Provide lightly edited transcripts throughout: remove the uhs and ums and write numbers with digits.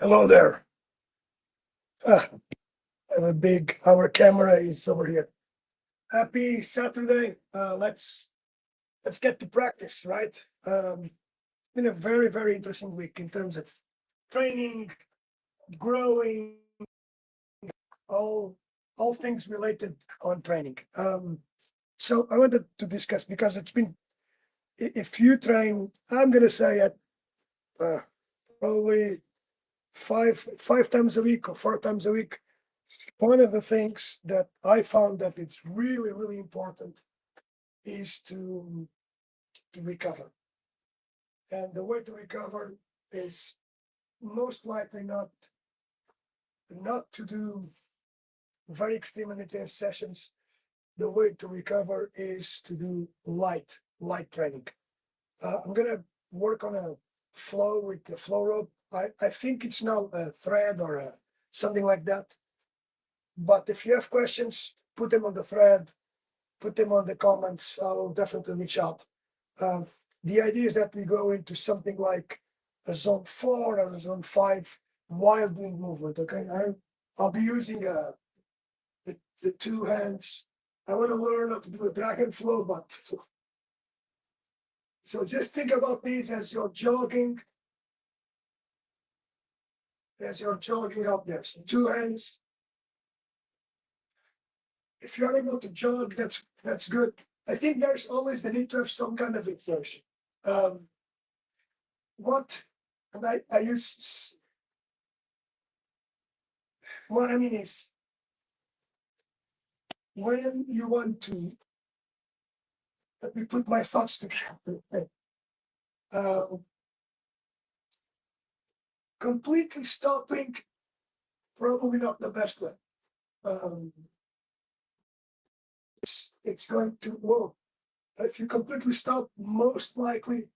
Hello there. Ah, our camera is over here. Happy Saturday. Let's get to practice, right? Been a very interesting week in terms of training, growing, all all things related on training. So I wanted to discuss because it's been if you train, I'm gonna say at uh, probably five times a week or 4 times a week. One of the things that I found that it's really important is to recover. And the way to recover is most likely not to do very extreme and intense sessions. The way to recover is to do light training. I'm gonna work on a flow with the flow rope. I think it's now a thread or something like that. But if you have questions, put them on the thread, put them on the comments. I will definitely reach out. The idea is that we go into something like a zone 4 or a zone 5 while doing movement. Okay, I'll be using the two hands. I want to learn how to do a dragon flow, but so just think about these as you're jogging out there. So two hands. If you're able to jog, that's good. I think there's always the need to have some kind of exertion. What and I use what I mean is when you want to let me put my thoughts together. Completely stopping, probably not the best way. It's going to well, if you completely stop, most likely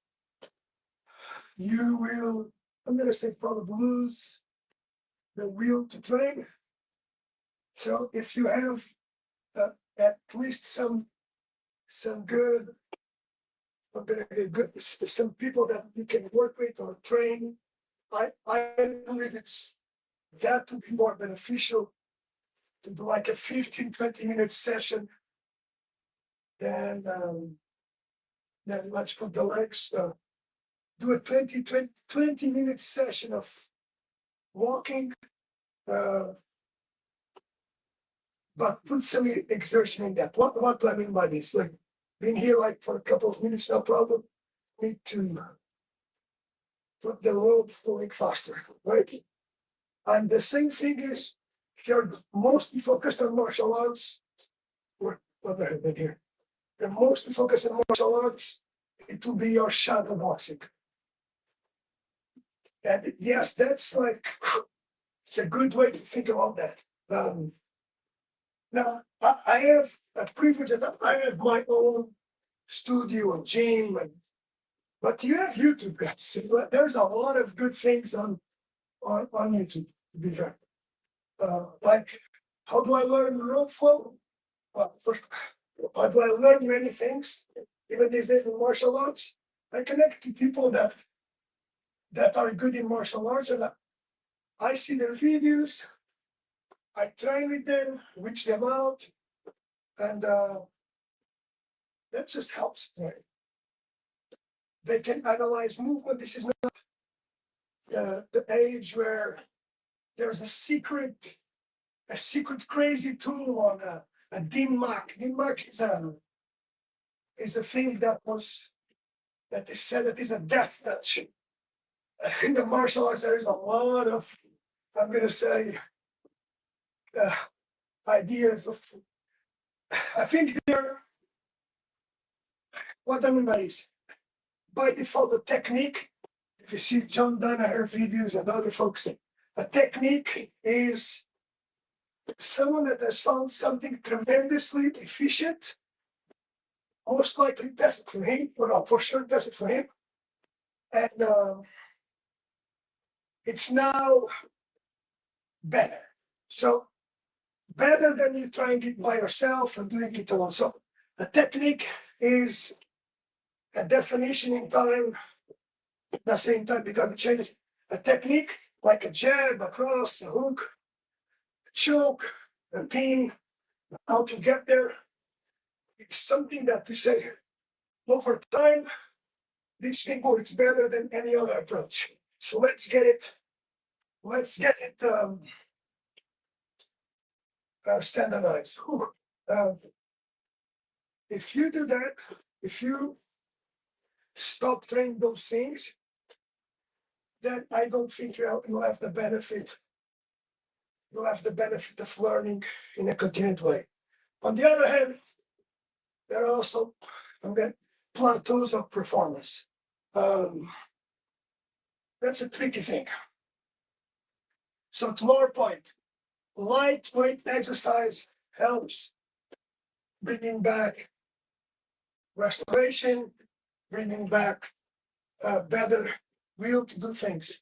you will, I'm gonna say probably lose the will to train. So if you have at least some good, I'm gonna get good some people that you can work with or train, I believe that would be more beneficial to do like a 15-20 minute session than let's put the legs. Do a 20-minute session of walking, but put some exertion in that. What do I mean by this? Like being here like for a couple of minutes, no problem. Need to put the rope flowing faster, right? And the same thing is if you're mostly focused on martial arts, what I have been here. You're mostly focused on martial arts, it will be your shadow boxing. And yes, that's like it's a good way to think about that. Now I have a privilege that I have my own studio and gym, but you have YouTube, guys. There's a lot of good things on YouTube. To be fair, like how do I learn rope flow? Well, first, how do I learn many things? Even these days in martial arts, I connect to people that are good in martial arts, and I see their videos. I train with them, reach them out, and that just helps. Right? They can analyze movement. This is not the age where there's a secret crazy tool on a DINMAC. DINMAC is a thing that is said that is a death touch. In the martial arts, there is a lot of, I'm going to say, ideas of, I think what I mean by this, by default, the technique, if you see John Danaher videos and other folks, a technique is someone that has found something tremendously efficient, most likely tested for him, or for sure tested for him, and it's now better. So better than you trying it by yourself and doing it alone. So a technique is a definition in time, at the same time because it changes. A technique like a jab, a cross, a hook, a choke, a pin, how to get there. It's something that we say over time, this thing works better than any other approach. So let's get it standardized. Um, if you do that, if you stop training those things, then I don't think you'll have the benefit. You'll have the benefit of learning in a continued way. On the other hand, there are also plateaus of performance. That's a tricky thing. So to our point, lightweight exercise helps bringing back restoration, bringing back better will to do things.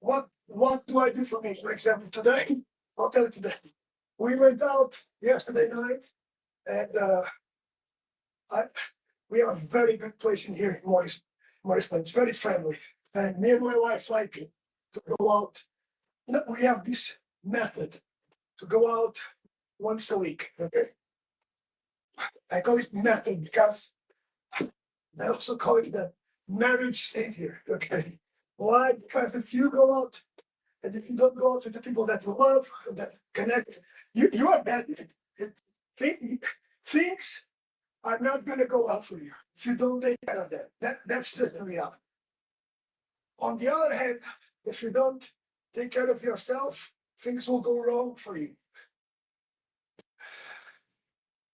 What do I do for me? For example, today, I'll tell you today. We went out yesterday night, and we have a very good place in here in Morris. It's very friendly, and me and my wife like to go out. We have this method to go out once a week. Okay, I call it method because I also call it the marriage savior. Okay, why? Because if you go out and if you don't go out with the people that you love, that connect, you are bad. Things are not going to go well for you if you don't take care of them. That's just the reality. On the other hand, if you don't take care of yourself, things will go wrong for you.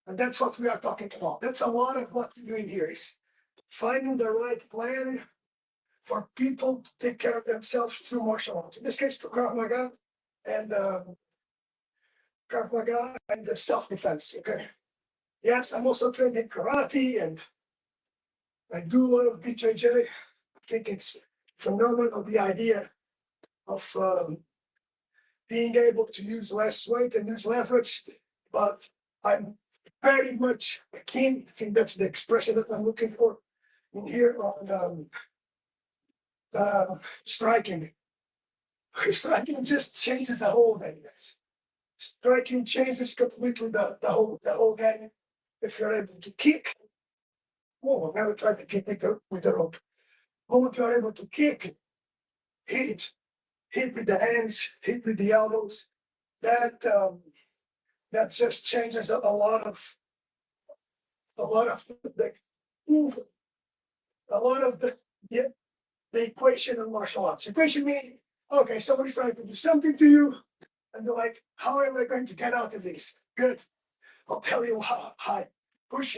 And that's what we are talking about. That's a lot of what we're doing here is finding the right plan for people to take care of themselves through martial arts. In this case, for Krav Maga and the self-defense. Okay. Yes, I'm also trained in karate, and I do love BJJ. I think it's phenomenal, the idea of being able to use less weight and use leverage, but I'm very much keen, I think that's the expression that I'm looking for in here on striking. Striking just changes the whole game. Striking changes completely the whole game. If you're able to kick, well, now we try to kick with the rope. But you're able to kick, hit with the hands, hit with the elbows, that just changes a lot of the equation of martial arts. Equation meaning, okay, somebody's trying to do something to you, and they're like, how am I going to get out of this? Good. I'll tell you how. High. Push,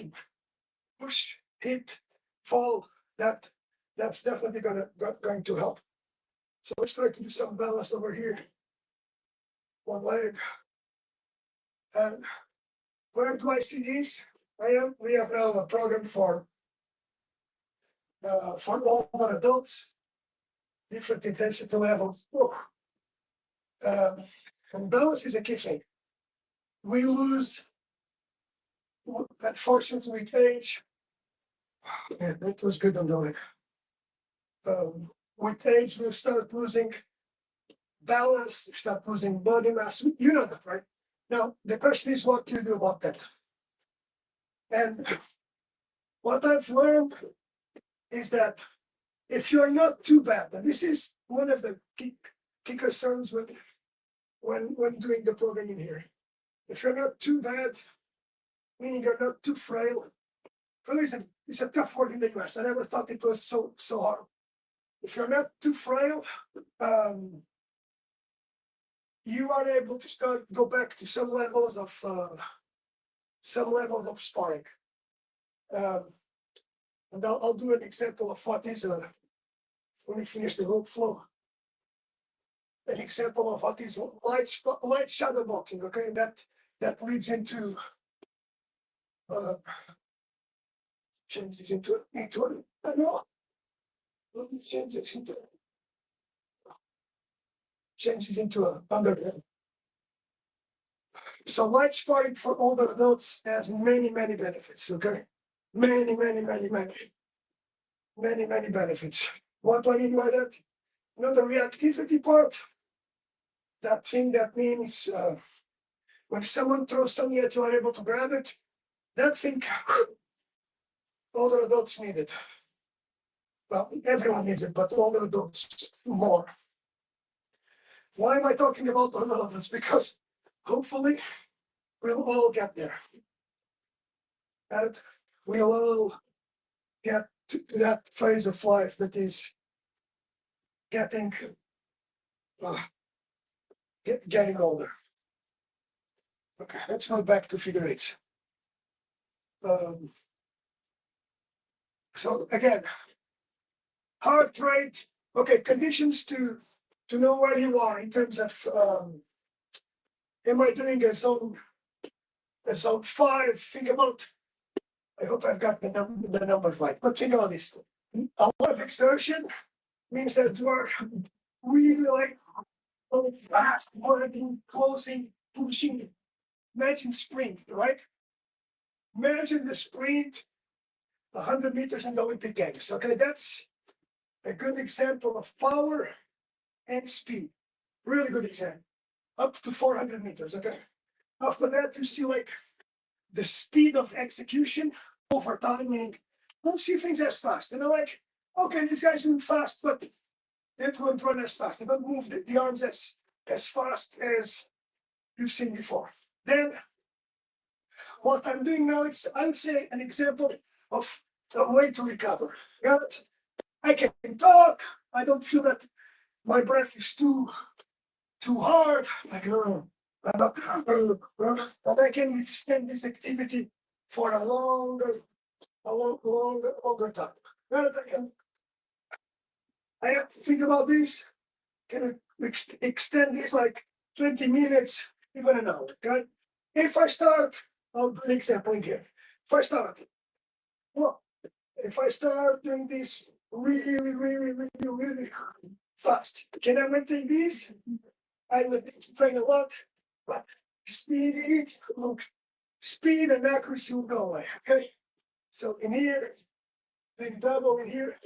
hit, fall. That's definitely going to help. So let's try to do some balance over here. One leg. And where do I see these? We have now a program for older adults, different intensity levels. And balance is a key thing. We lose, unfortunately, with age. Man, that was good on the leg. With age, we start losing balance, start losing body mass. You know that, right? Now, the question is what do you do about that? And what I've learned is that if you're not too bad, and this is one of the key concerns when doing the programming here. If you're not too bad, meaning you're not too frail, it's a tough word in the US. I never thought it was so hard. If you're not too frail, you are able to go back to some levels of sparring. And I'll do an example of what is when we finish the rope flow. An example of what is light shadow boxing. Okay, that leads into changes into a underground. So light sparring for older adults has many benefits. Okay, many benefits. What do I mean by that? The reactivity part, that thing that means when someone throws something at you, are able to grab it. That thing, older adults need it. Well, everyone needs it, but older adults more. Why am I talking about older adults? Because hopefully we'll all get there. And we'll all get to that phase of life that is getting getting older. Okay, let's go back to figure eights. So again, heart rate. Okay, conditions to know where you are in terms of am I doing a zone 5? Think about. I hope I've got the numbers right. But think about this. A lot of exertion means that you are really like fast, working, closing, pushing. Imagine sprint, right? Imagine the sprint 100 meters in the Olympic Games. Okay, that's a good example of power and speed. Really good example. Up to 400 meters. Okay. After that, you see like the speed of execution over time, meaning don't see things as fast. And they're like, okay, this guy's moving fast, but they don't run as fast. They don't move the arms as fast as you've seen before. Then what I'm doing now, it's, I would say, an example of a way to recover. Got it? I can talk. I don't feel that my breath is too hard. Like, but I can withstand this activity for a longer time. Got it? I have to think about this. Can I extend this like 20 minutes, even an hour? Okay? If I start, I'll do an example in here. If I start doing this really fast, can I maintain this? I would need to train a lot, but speed and accuracy will go away. Okay, so in here, then double in here.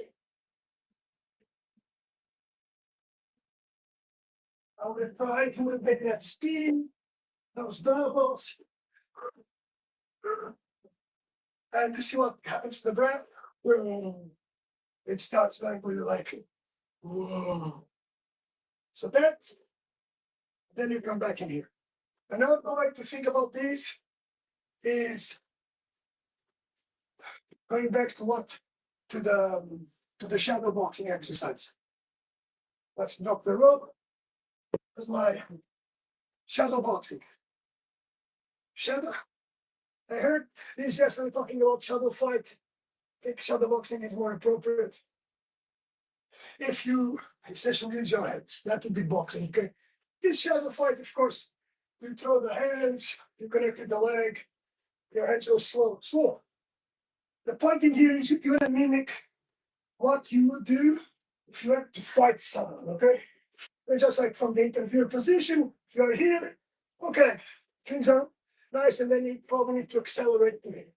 I will try to make that speed, those doubles, and to see what happens to the breath. It starts going really like, whoa. So that, then you come back in here. Another way to think about this is going back to the shadow boxing exercise. Let's drop the rope. That's my shadow boxing. Shadow. I heard this yesterday talking about shadow fight. I think shadow boxing is more appropriate. If you essentially use your hands, that would be boxing. Okay. This shadow fight, of course, you throw the hands, you connect with the leg, your hands go slow. The point in here is you want to mimic what you would do if you had to fight someone, okay? And just like from the interview position, if you're here, okay, things are nice, and then you probably need to accelerate to here.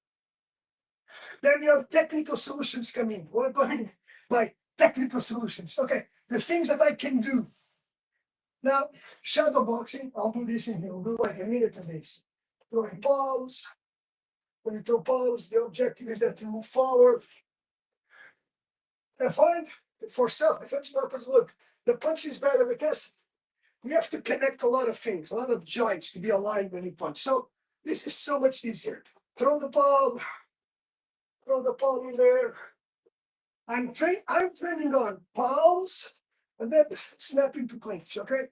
Then your technical solutions come in. What I mean by technical solutions? Okay, the things that I can do. Now, shadow boxing, I'll do this in here. We'll do like a minute of this. Throwing palms. When you throw palms, the objective is that you move forward. I find for self-defense purpose, look, the punch is better because we have to connect a lot of things, a lot of joints to be aligned when you punch. So this is so much easier. Throw the palm in there. I'm training on palms and then snapping to clinch. Okay,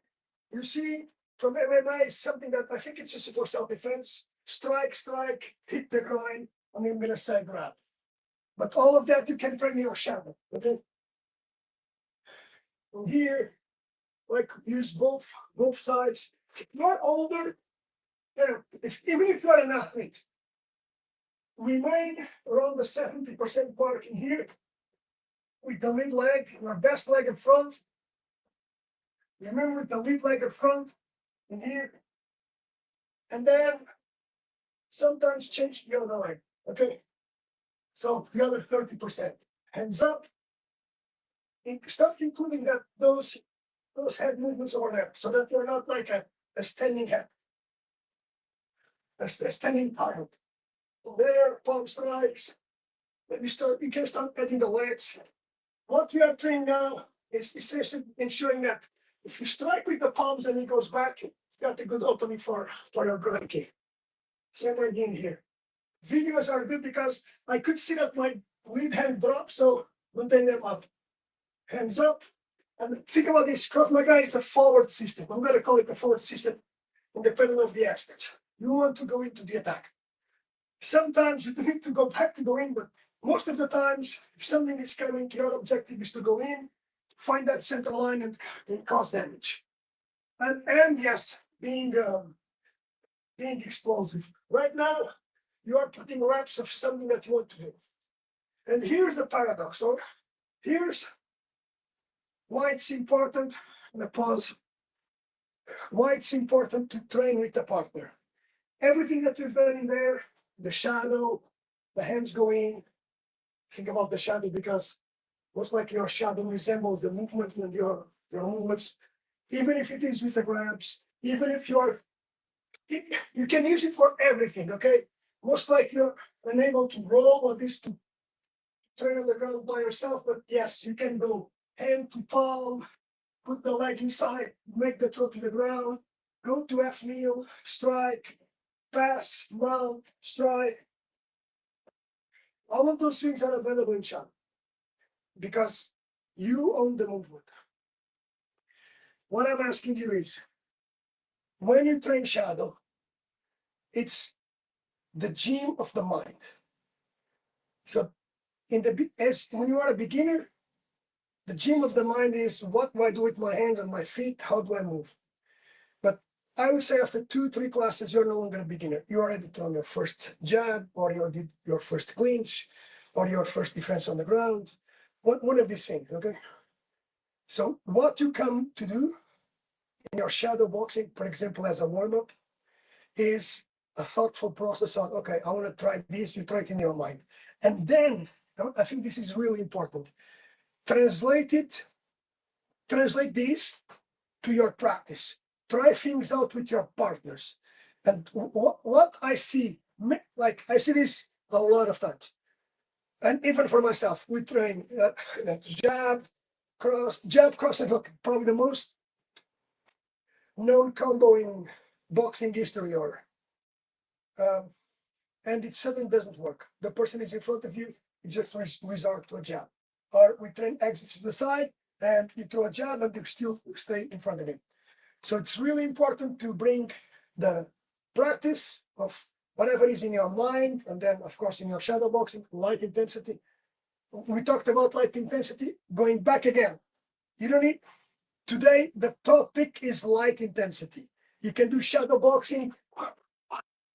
you see, from MMA, something that I think it's just for self-defense. Strike, hit the groin, and I'm gonna say grab. But all of that you can train in your shadow. Okay. From here, like use both sides. If you're older, even if you're an athlete, remain around the 70% mark in here with the lead leg, your best leg in front. Remember with the lead leg in front in here. And then sometimes change the other leg. Okay. So the other 30%. Hands up. start including those head movements over there, so that you're not like a standing head, a standing title. There, palm strikes. Then you can start adding the legs. What we are training now is essentially ensuring that if you strike with the palms and he goes back, you've got a good opening for your groin kick. Same again here. Videos are good because I could see that my lead hand drops, so maintain them up. Hands up. And think about this. Krav Maga is a forward system. I'm going to call it a forward system, independent of the experts. You want to go into the attack. Sometimes you need to go back to go in, but most of the times, if something is coming, your objective is to go in, find that center line, and cause damage. And yes, being explosive. Right now, you are putting reps of something that you want to do. And here's the paradox. So here's why it's important. I'm gonna pause. Why it's important to train with a partner. Everything that we've done in there, the shadow, the hands go in. Think about the shadow because most likely your shadow resembles the movement and your movements. Even if it is with the grabs, even if you can use it for everything, okay? Most likely you're unable to roll or this to turn on the ground by yourself, but yes, you can go hand to palm, put the leg inside, make the throw to the ground, go to F kneel, strike, pass, mount, strike. All of those things are available in shadow because you own the movement. What I'm asking you is, when you train shadow, it's the gym of the mind. So when you are a beginner, the gym of the mind is what do I do with my hands and my feet? How do I move? But I would say after 2-3 classes, you're no longer a beginner. You already done your first jab, or you did your first clinch, or your first defense on the ground. One of these things, okay? So what you come to do in your shadow boxing, for example, as a warm-up, is a thoughtful process on, okay, I want to try this, you try it in your mind. And then, I think this is really important, translate this to your practice. Try things out with your partners. And what I see, like I see this a lot of times. And even for myself, we train jab, cross, and hook, probably the most known combo in boxing history, and it suddenly doesn't work. The person is in front of you, you just resort to a jab. Or we train exits to the side, and you throw a jab, and you still stay in front of him. So it's really important to bring the practice of whatever is in your mind, and then, of course, in your shadow boxing, light intensity. We talked about light intensity, going back again. You don't need, today, the topic is light intensity. You can do shadow boxing.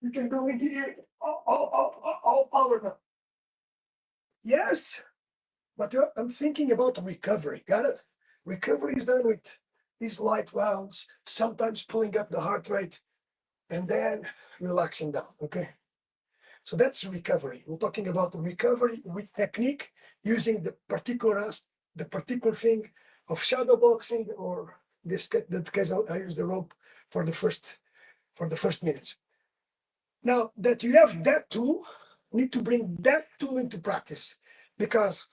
You can go in here, all power now. Yes, but I'm thinking about recovery. Got it? Recovery is done with these light rounds, sometimes pulling up the heart rate, and then relaxing down. Okay. So that's recovery. We're talking about recovery with technique, using the particular thing of shadow boxing, or that case I use the rope for the first minutes. Now that you have that tool, you need to bring that tool into practice, because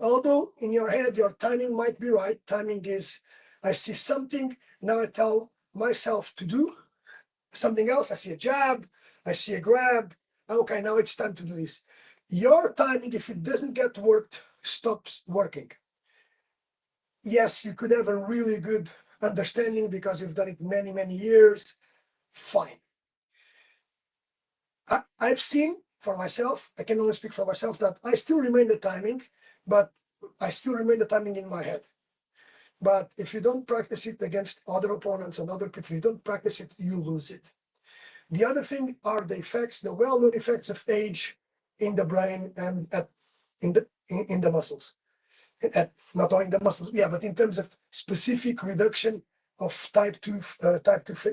although in your head your timing might be right, timing is, I see something, now I tell myself to do something else. I see a jab, I see a grab, okay, now it's time to do this. Your timing, if it doesn't get worked, stops working. Yes, you could have a really good understanding because you've done it many, many years, fine. I've seen for myself, I can only speak for myself, that I still remain the timing, but I still remain the timing in my head. But if you don't practice it against other opponents and other people, if you don't practice it, you lose it. The other thing are the effects, the well-known effects of age in the brain and in the muscles. Not only in the muscles, yeah, but in terms of specific reduction of type 2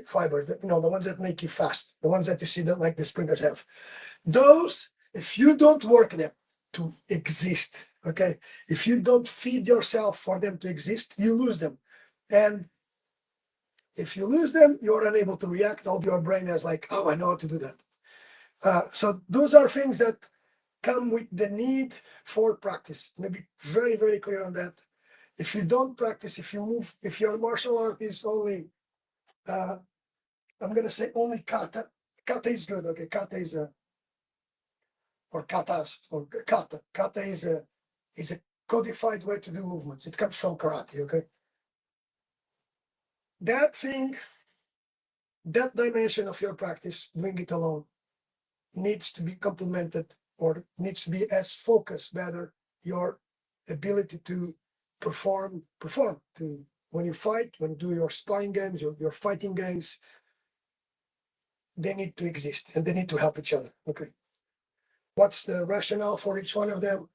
fibers, the ones that make you fast, the ones that you see that like the sprinters have. Those, if you don't work them, to exist. Okay. If you don't feed yourself for them to exist, you lose them. And if you lose them, you're unable to react. All your brain is like, oh, I know how to do that. So those are things that come with the need for practice. Maybe very, very clear on that. If you don't practice, if you move, if your martial art is only, I'm gonna say only kata. Kata is good, okay? Kata is a, or katas, or kata. Kata is a codified way to do movements. It comes from karate, okay? That thing, that dimension of your practice, doing it alone, needs to be complemented or needs to be as focused better your ability to perform to when you fight, when you do your sparring games, your fighting games, they need to exist and they need to help each other. Okay. What's the rationale for each one of them?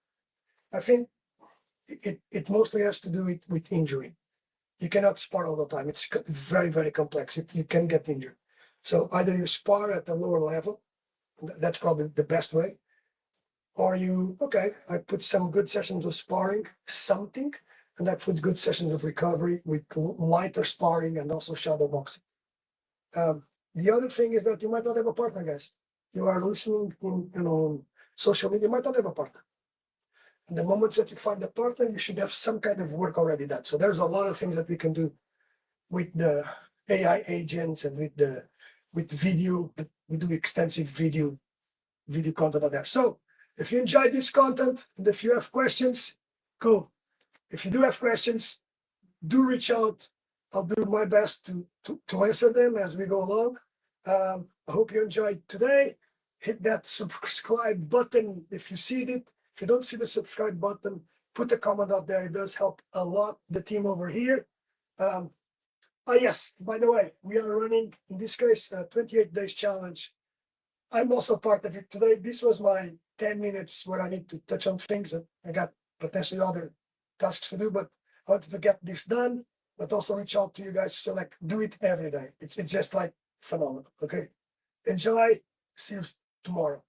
I think it mostly has to do with injury. You cannot spar all the time. It's very, very complex. You can get injured. So either you spar at the lower level, that's probably the best way. Or I put some good sessions of sparring, something, and I put good sessions of recovery with lighter sparring and also shadow boxing. The other thing is that you might not have a partner, guys. You are listening in, social media, you might not have a partner. And the moment that you find a partner, you should have some kind of work already done. So there's a lot of things that we can do with the AI agents and with video. We do extensive video content on there. So if you enjoyed this content and if you have questions, cool. If you do have questions, do reach out. I'll do my best to answer them as we go along. I hope you enjoyed today. Hit that subscribe button if you see it. If you don't see the subscribe button, put a comment out there. It does help a lot the team over here. Yes, by the way, we are running, in this case, a 28 days challenge. I'm also part of it today. This was my 10 minutes where I need to touch on things that I got potentially other tasks to do, but I wanted to get this done, but also reach out to you guys. So like, do it every day. It's just like phenomenal. Okay. Enjoy. See you tomorrow.